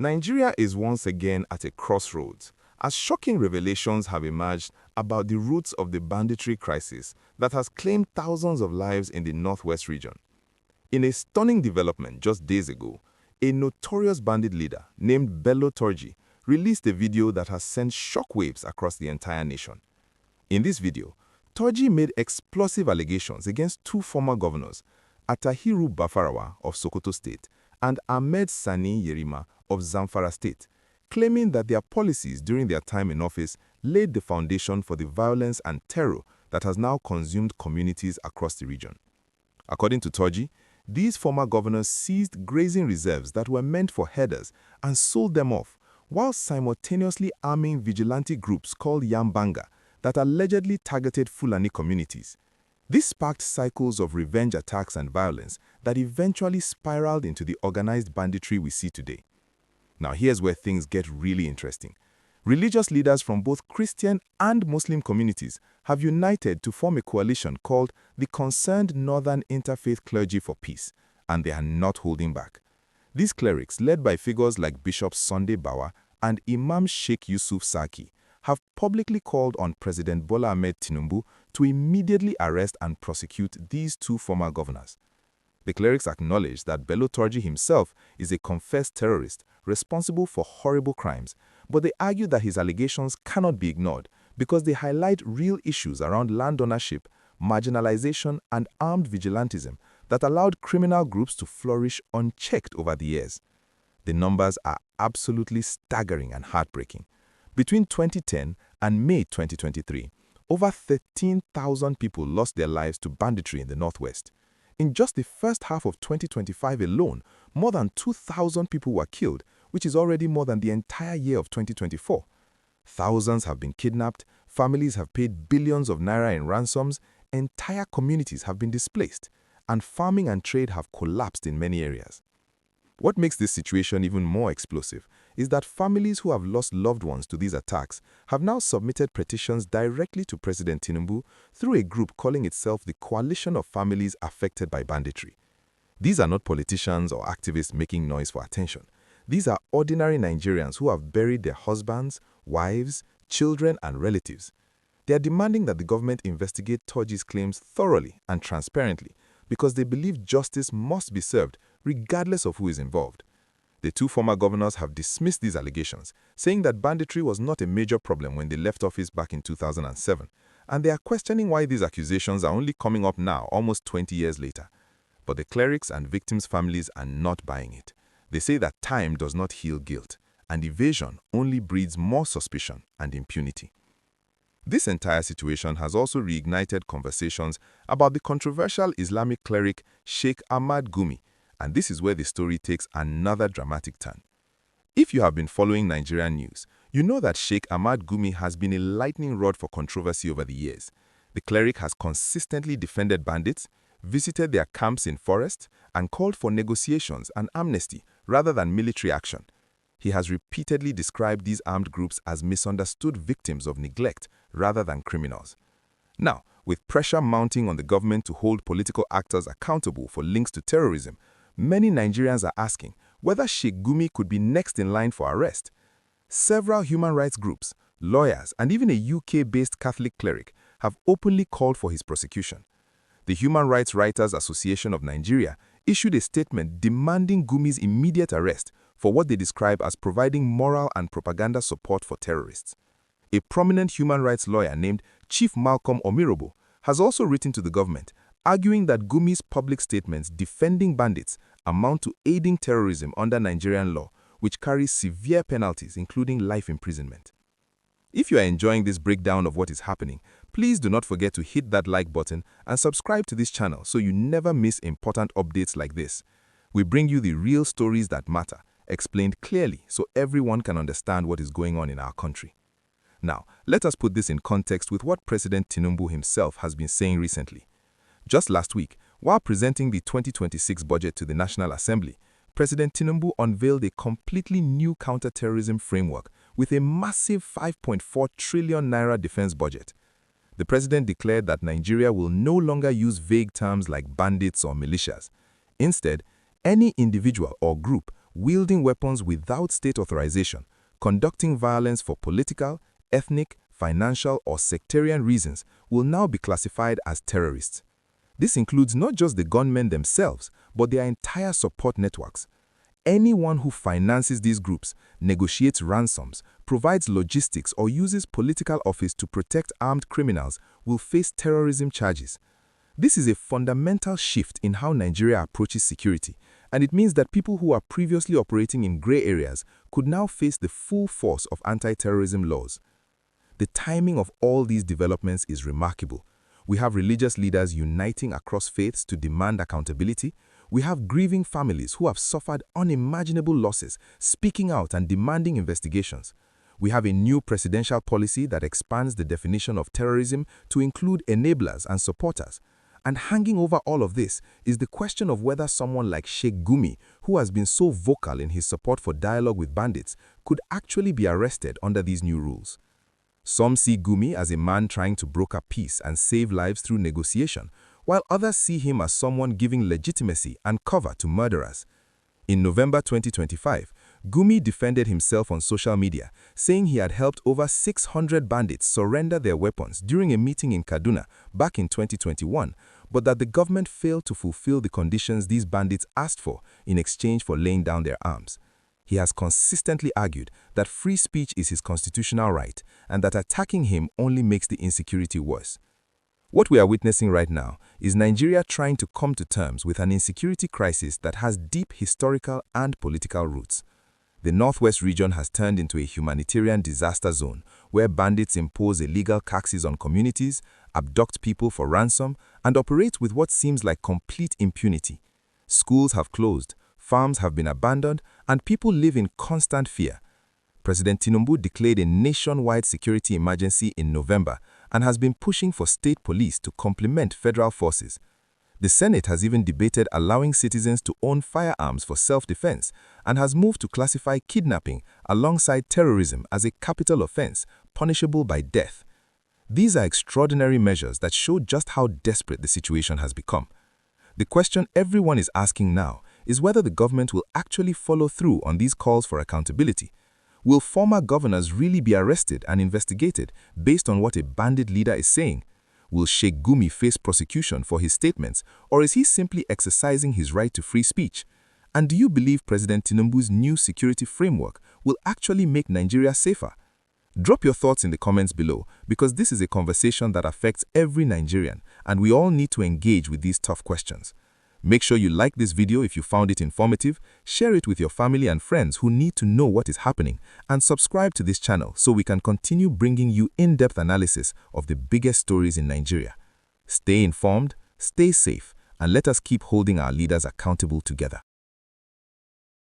Nigeria is once again at a crossroads, as shocking revelations have emerged about the roots of the banditry crisis that has claimed thousands of lives in the northwest region. In a stunning development just days ago, a notorious bandit leader named Bello Turji released a video that has sent shockwaves across the entire nation. In this video, Turji made explosive allegations against two former governors, Attahiru Bafarawa of Sokoto State and Ahmed Sani Yerima of Zamfara State, claiming that their policies during their time in office laid the foundation for the violence and terror that has now consumed communities across the region. According to Turji, these former governors seized grazing reserves that were meant for herders and sold them off, while simultaneously arming vigilante groups called Yambanga that allegedly targeted Fulani communities. This sparked cycles of revenge attacks and violence that eventually spiraled into the organized banditry we see today. Now here's where things get really interesting. Religious leaders from both Christian and Muslim communities have united to form a coalition called the Concerned Northern Interfaith Clergy for Peace, and they are not holding back. These clerics, led by figures like Bishop Sunday Bawa and Imam Sheikh Yusuf Saki, have publicly called on President Bola Ahmed Tinubu to immediately arrest and prosecute these two former governors. The clerics acknowledge that Bello Turji himself is a confessed terrorist responsible for horrible crimes, but they argue that his allegations cannot be ignored because they highlight real issues around land ownership, marginalization, and armed vigilantism that allowed criminal groups to flourish unchecked over the years. The numbers are absolutely staggering and heartbreaking. Between 2010 and May 2023, over 13,000 people lost their lives to banditry in the Northwest. In just the first half of 2025 alone, more than 2,000 people were killed, which is already more than the entire year of 2024. Thousands have been kidnapped, families have paid billions of naira in ransoms, entire communities have been displaced, and farming and trade have collapsed in many areas. What makes this situation even more explosive is that families who have lost loved ones to these attacks have now submitted petitions directly to President Tinubu through a group calling itself the Coalition of Families Affected by Banditry. These are not politicians or activists making noise for attention. These are ordinary Nigerians who have buried their husbands, wives, children, and relatives. They are demanding that the government investigate Turji's claims thoroughly and transparently because they believe justice must be served regardless of who is involved. The two former governors have dismissed these allegations, saying that banditry was not a major problem when they left office back in 2007, and they are questioning why these accusations are only coming up now, almost 20 years later. But the clerics and victims' families are not buying it. They say that time does not heal guilt, and evasion only breeds more suspicion and impunity. This entire situation has also reignited conversations about the controversial Islamic cleric Sheikh Ahmad Gumi, and this is where the story takes another dramatic turn. If you have been following Nigerian news, you know that Sheikh Ahmad Gumi has been a lightning rod for controversy over the years. The cleric has consistently defended bandits, visited their camps in forests, and called for negotiations and amnesty rather than military action. He has repeatedly described these armed groups as misunderstood victims of neglect rather than criminals. Now, with pressure mounting on the government to hold political actors accountable for links to terrorism, many Nigerians are asking whether Sheikh Gumi could be next in line for arrest. Several human rights groups, lawyers, and even a UK-based Catholic cleric have openly called for his prosecution. The Human Rights Writers Association of Nigeria issued a statement demanding Gumi's immediate arrest for what they describe as providing moral and propaganda support for terrorists. A prominent human rights lawyer named Chief Malcolm Omirobo has also written to the government, arguing that Gumi's public statements defending bandits amount to aiding terrorism under Nigerian law, which carries severe penalties including life imprisonment. If you are enjoying this breakdown of what is happening, please do not forget to hit that like button and subscribe to this channel so you never miss important updates like this. We bring you the real stories that matter, explained clearly so everyone can understand what is going on in our country. Now, let us put this in context with what President Tinubu himself has been saying recently. Just last week, while presenting the 2026 budget to the National Assembly, President Tinubu unveiled a completely new counter-terrorism framework with a massive 5.4 trillion naira defense budget. The president declared that Nigeria will no longer use vague terms like bandits or militias. Instead, any individual or group wielding weapons without state authorization, conducting violence for political, ethnic, financial, or sectarian reasons will now be classified as terrorists. This includes not just the gunmen themselves, but their entire support networks. Anyone who finances these groups, negotiates ransoms, provides logistics, or uses political office to protect armed criminals will face terrorism charges. This is a fundamental shift in how Nigeria approaches security, and it means that people who are previously operating in gray areas could now face the full force of anti-terrorism laws. The timing of all these developments is remarkable. We have religious leaders uniting across faiths to demand accountability. We have grieving families who have suffered unimaginable losses, speaking out and demanding investigations. We have a new presidential policy that expands the definition of terrorism to include enablers and supporters. And hanging over all of this is the question of whether someone like Sheikh Gumi, who has been so vocal in his support for dialogue with bandits, could actually be arrested under these new rules. Some see Gumi as a man trying to broker peace and save lives through negotiation, while others see him as someone giving legitimacy and cover to murderers. In November 2025, Gumi defended himself on social media, saying he had helped over 600 bandits surrender their weapons during a meeting in Kaduna back in 2021, but that the government failed to fulfill the conditions these bandits asked for in exchange for laying down their arms. He has consistently argued that free speech is his constitutional right and that attacking him only makes the insecurity worse. What we are witnessing right now is Nigeria trying to come to terms with an insecurity crisis that has deep historical and political roots. The Northwest region has turned into a humanitarian disaster zone where bandits impose illegal taxes on communities, abduct people for ransom, and operate with what seems like complete impunity. Schools have closed, farms have been abandoned, and people live in constant fear. President Tinubu declared a nationwide security emergency in November and has been pushing for state police to complement federal forces. The Senate has even debated allowing citizens to own firearms for self-defense and has moved to classify kidnapping alongside terrorism as a capital offense, punishable by death. These are extraordinary measures that show just how desperate the situation has become. The question everyone is asking now is whether the government will actually follow through on these calls for accountability. Will former governors really be arrested and investigated based on what a bandit leader is saying? Will Sheikh Gumi face prosecution for his statements, or is he simply exercising his right to free speech? And do you believe President Tinubu's new security framework will actually make Nigeria safer? Drop your thoughts in the comments below, because this is a conversation that affects every Nigerian, and we all need to engage with these tough questions. Make sure you like this video if you found it informative, share it with your family and friends who need to know what is happening, and subscribe to this channel so we can continue bringing you in-depth analysis of the biggest stories in Nigeria. Stay informed, stay safe, and let us keep holding our leaders accountable together.